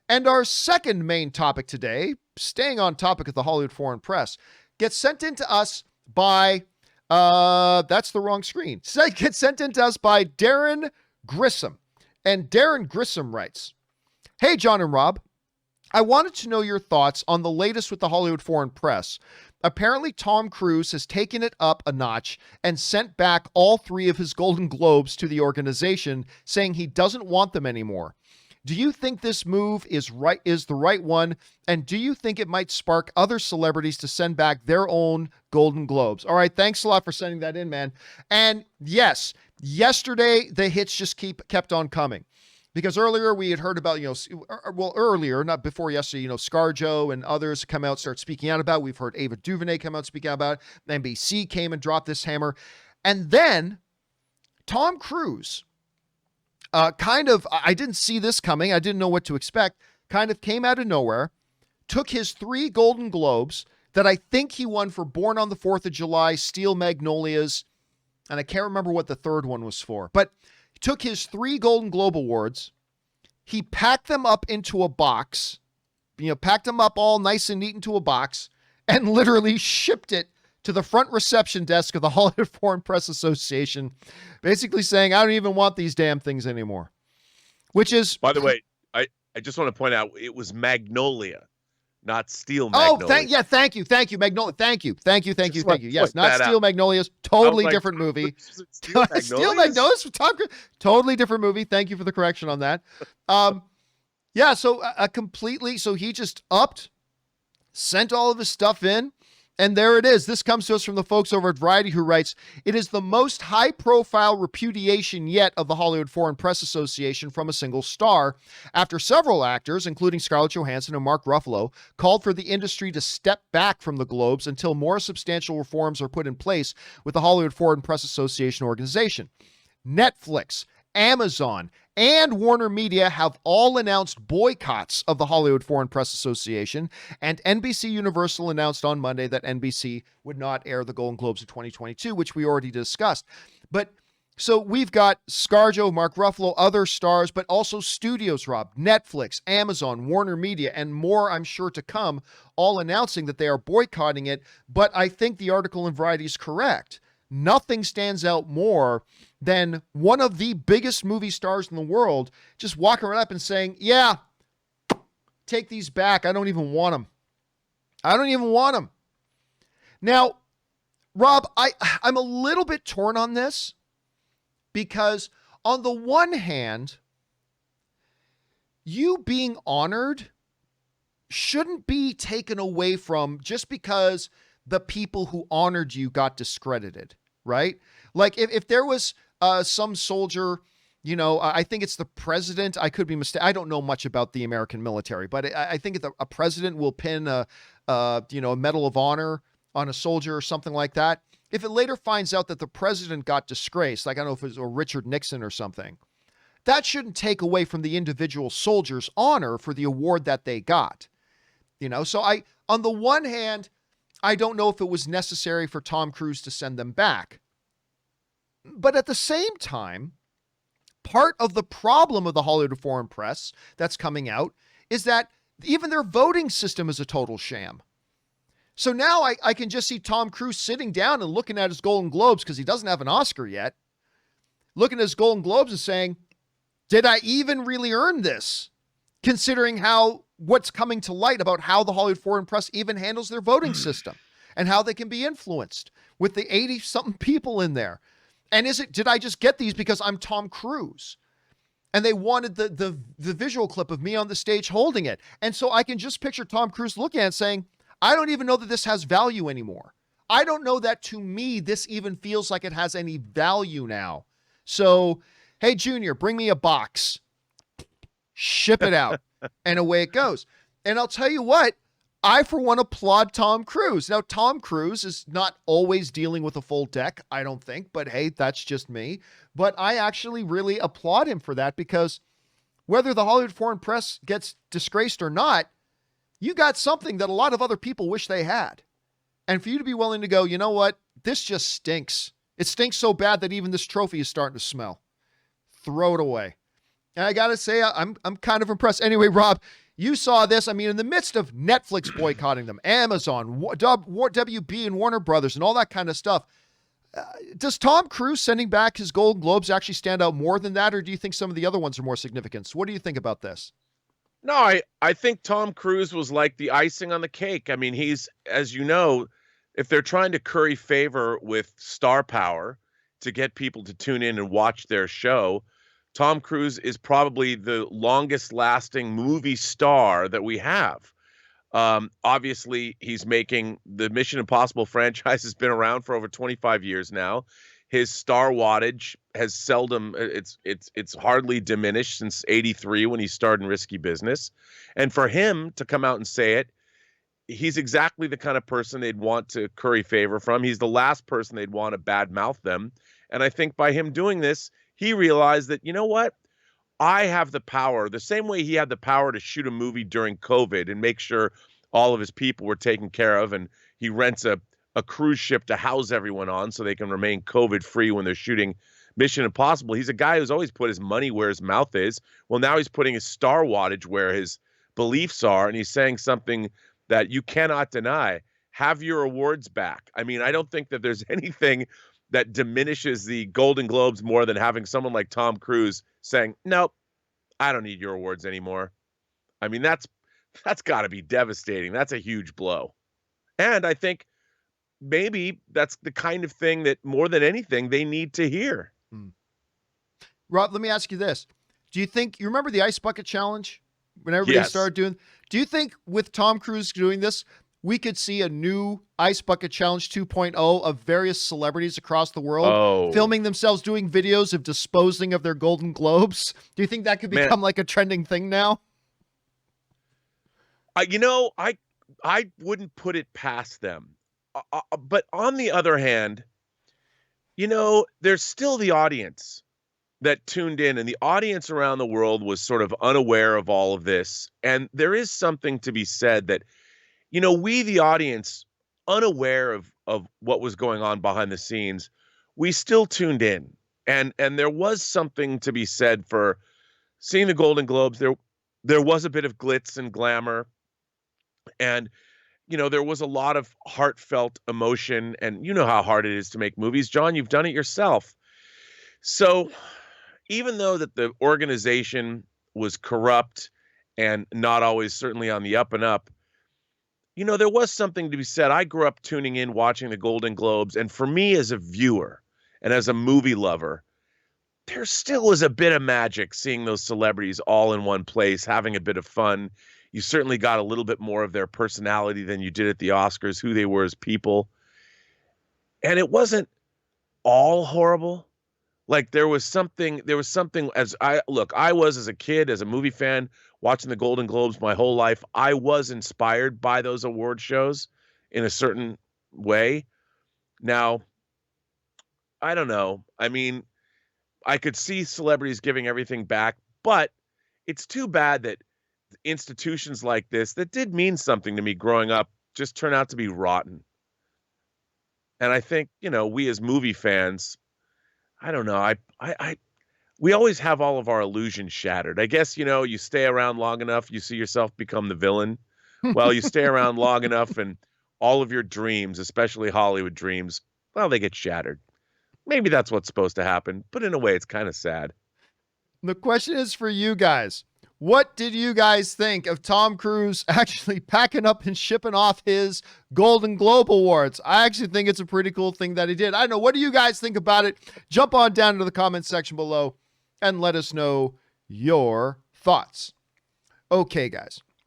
And our second main topic today, staying on topic of the Hollywood Foreign Press, gets sent in to us by, that's the wrong screen. Gets sent in to us by Darren Grissom. And Darren Grissom writes, "Hey, John and Rob, I wanted to know your thoughts on the latest with the Hollywood Foreign Press. Apparently, Tom Cruise has taken it up a notch and sent back all 3 of his Golden Globes to the organization, saying he doesn't want them anymore. Do you think this move is the right one? And do you think it might spark other celebrities to send back their own Golden Globes?" All right, thanks a lot for sending that in, man. And yes, yesterday the hits just kept on coming. Because earlier we had heard about, earlier, not before yesterday, ScarJo and others come out, start speaking out about it. We've heard Ava DuVernay come out, speak out about it. NBC came and dropped this hammer. And then Tom Cruise, I didn't see this coming. I didn't know what to expect. Kind of came out of nowhere, took his 3 Golden Globes that I think he won for Born on the 4th of July, Steel Magnolias, and I can't remember what the third one was for, but took his 3 Golden Globe Awards, he packed them up into a box, packed them up all nice and neat into a box, and literally shipped it to the front reception desk of the Hollywood Foreign Press Association, basically saying, I don't even want these damn things anymore. Which is... By the way, I just want to point out, it was Magnolia, not Steel Magnolias. Oh, thank you, Magnolia. Thank you. Yes, not Steel Magnolias. Totally different movie. Steel Magnolias for Tom Cruise. Totally different movie. Thank you for the correction on that. So he just upped, sent all of his stuff in, and there it is. This comes to us from the folks over at Variety, who writes, "It is the most high-profile repudiation yet of the Hollywood Foreign Press Association from a single star, after several actors, including Scarlett Johansson and Mark Ruffalo, called for the industry to step back from the Globes until more substantial reforms are put in place with the Hollywood Foreign Press Association organization. Netflix, Amazon, and Warner Media have all announced boycotts of the Hollywood Foreign Press Association, and NBC Universal announced on Monday that NBC would not air the Golden Globes of 2022, which we already discussed. But so we've got ScarJo, Mark Ruffalo, other stars, but also studios, Rob, Netflix, Amazon, Warner Media, and more, I'm sure, to come, all announcing that they are boycotting it. But I think the article in Variety is correct. Nothing stands out more than one of the biggest movie stars in the world just walking right up and saying, yeah, take these back. I don't even want them. Now, Rob, I'm a little bit torn on this because on the one hand, you being honored shouldn't be taken away from just because the people who honored you got discredited, right? Like if there was some soldier, I think it's the president. I could be mistaken. I don't know much about the American military, but I think a president will pin a Medal of Honor on a soldier or something like that. If it later finds out that the president got disgraced, like I don't know if it was Richard Nixon or something, that shouldn't take away from the individual soldier's honor for the award that they got. So on the one hand, I don't know if it was necessary for Tom Cruise to send them back. But at the same time, part of the problem of the Hollywood Foreign Press that's coming out is that even their voting system is a total sham. So now I can just see Tom Cruise sitting down and looking at his Golden Globes, because he doesn't have an Oscar yet, looking at his Golden Globes and saying, did I even really earn this? Considering what's coming to light about how the Hollywood Foreign Press even handles their voting system and how they can be influenced with the 80-something people in there. And did I just get these because I'm Tom Cruise? And they wanted the visual clip of me on the stage holding it. And so I can just picture Tom Cruise looking at it saying, I don't even know that this has value anymore. I don't know that to me, this even feels like it has any value now. So, hey, Junior, bring me a box. Ship it out. And away it goes. And I'll tell you what, I, for one, applaud Tom Cruise. Now, Tom Cruise is not always dealing with a full deck, I don't think, but hey, that's just me. But I actually really applaud him for that, because whether the Hollywood Foreign Press gets disgraced or not, you got something that a lot of other people wish they had. And for you to be willing to go, you know what, this just stinks. It stinks so bad that even this trophy is starting to smell. Throw it away. And I got to say, I'm kind of impressed. Anyway, Rob, You saw this, I mean, in the midst of Netflix boycotting them, Amazon, WB and Warner Brothers and all that kind of stuff. Does Tom Cruise sending back his Golden Globes actually stand out more than that, or do you think some of the other ones are more significant? So what do you think about this? No, I think Tom Cruise was like the icing on the cake. I mean, he's, as you know, if they're trying to curry favor with star power to get people to tune in and watch their show, Tom Cruise is probably the longest lasting movie star that we have. Obviously, he's making the Mission Impossible franchise has been around for over 25 years now. His star wattage has seldom it's hardly diminished since 83 when he starred in Risky Business. And for him to come out and say it, he's exactly the kind of person they'd want to curry favor from. He's the last person they'd want to badmouth them. And I think by him doing this, he realized that, you know what? I have the power, the same way he had the power to shoot a movie during COVID and make sure all of his people were taken care of. And he rents a cruise ship to house everyone on so they can remain COVID free when they're shooting Mission Impossible. He's a guy who's always put his money where his mouth is. Well, now he's putting his star wattage where his beliefs are. And he's saying something that you cannot deny. Have your awards back. I mean, I don't think that there's anything that diminishes the Golden Globes more than having someone like Tom Cruise saying, nope, I don't need your awards anymore. I mean, that's got to be devastating. That's a huge blow. And I think maybe that's the kind of thing that more than anything they need to hear. Rob, let me ask you this. Do you think, you remember the Ice Bucket Challenge when everybody started doing, do you think with Tom Cruise doing this, we could see a new Ice Bucket Challenge 2.0 of various celebrities across the world filming themselves doing videos of disposing of their Golden Globes? Do you think that could become like a trending thing now? I wouldn't put it past them. But on the other hand, there's still the audience that tuned in, and the audience around the world was sort of unaware of all of this. And there is something to be said that, we, the audience, unaware of what was going on behind the scenes, we still tuned in. And there was something to be said for seeing the Golden Globes. There was a bit of glitz and glamour. And, there was a lot of heartfelt emotion. And you know how hard it is to make movies. John, you've done it yourself. So even though that the organization was corrupt and not always certainly on the up and up, there was something to be said. I grew up tuning in, watching the Golden Globes. And for me as a viewer and as a movie lover, there still was a bit of magic seeing those celebrities all in one place, having a bit of fun. You certainly got a little bit more of their personality than you did at the Oscars, who they were as people. And it wasn't all horrible. Like there was something I was as a kid, as a movie fan, watching the Golden Globes my whole life. I was inspired by those award shows in a certain way. Now, I don't know. I mean, I could see celebrities giving everything back, but it's too bad that institutions like this that did mean something to me growing up just turn out to be rotten. And I think, we as movie fans, I don't know. We always have all of our illusions shattered. I guess, you stay around long enough, you see yourself become the villain. Well, you stay around long enough and all of your dreams, especially Hollywood dreams, well, they get shattered. Maybe that's what's supposed to happen, but in a way, it's kind of sad. The question is for you guys. What did you guys think of Tom Cruise actually packing up and shipping off his Golden Globe Awards? I actually think it's a pretty cool thing that he did. I don't know. What do you guys think about it? Jump on down into the comments section below and let us know your thoughts. Okay, guys.